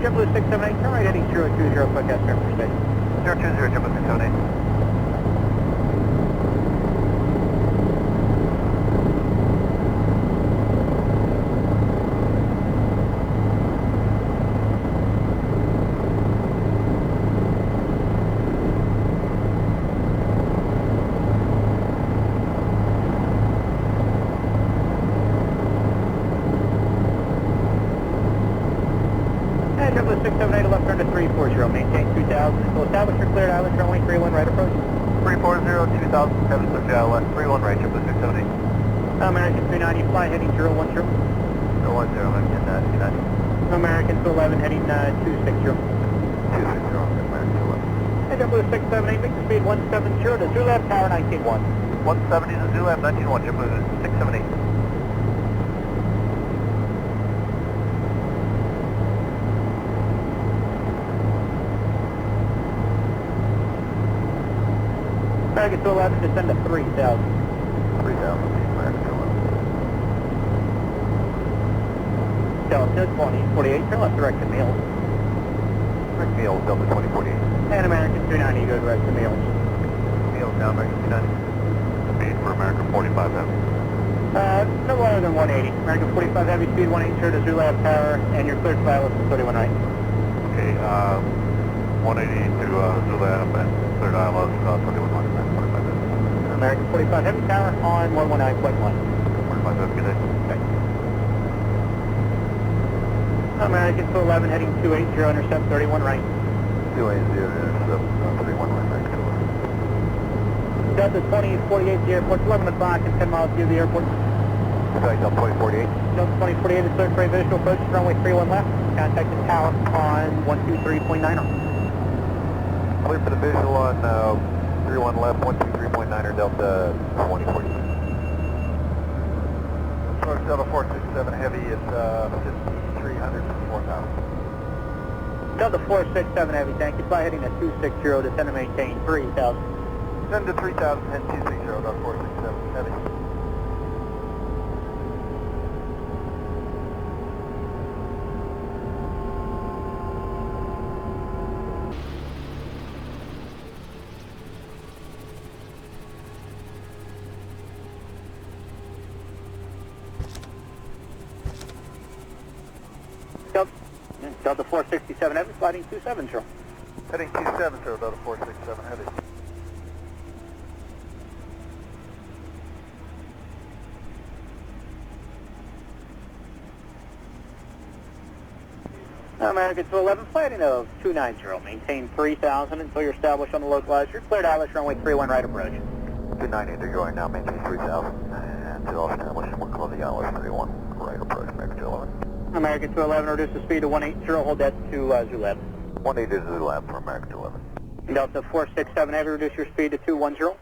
JetBlue 678, turn right heading 020, quick S for space. 020, JetBlue 678. JetBlue 678, left turn to 340, maintain 2000. We'll establish your cleared island, runway 31 right approach. 340, 2000, heaven switch out left, 31 right, JetBlue 678. American 390, fly heading 010. 010, American 290. American 211, heading 260. 260, American 211. JetBlue 678, make the speed 170 to Zulab Tower 191. 170 to Zulab 191, JetBlue 678. American 211, descend to 3000. 3000, American 211. Delta 2048, turn left direct to Meals. Direct Meals, Delta 2048. And American 290, go direct to Meals. Meals now, American 290. Speed for American 45 heavy. No lower than 180. American 45 heavy, speed 180 to Zulab Tower, and your cleared flight was 31 right. Okay, 180 to Zulab and cleared ILS 3100. American 45 heavy, tower on 119.1. 45 heavy, good day. Okay. American 211, heading 280, intercept 31 right. 280, intercept 31 right, American 211. Delta 2048 to the airport, 11 o'clock and 10 miles to the airport. Sorry, Delta 2048. Delta 2048 is cleared for a visual approach, runway 31 left. Contact the tower on 123.90. Clear for the visual on 31 left, 123.9er, Delta 2040. Source Delta 467 heavy at 5,300 to 4,000. Delta 467 heavy, thank you. Fly heading at 260, descend to maintain 3000. Send to 3,000 and 260, Delta 467 heavy. Delta 467 heavy, sliding 270. Heading 270, Delta 467 heavy. American 211, flighting of 290, maintain 3000 until you're established on the localizer. Cleared ILS, runway 31 right approach. 290 to going now, maintain 3,000 until established. We'll call the ILS 31 right approach, American 211. American 211, reduce the speed to 180, hold that to Zulab. 180 to Zulab for American 211. Delta 467 heavy, reduce your speed to 210.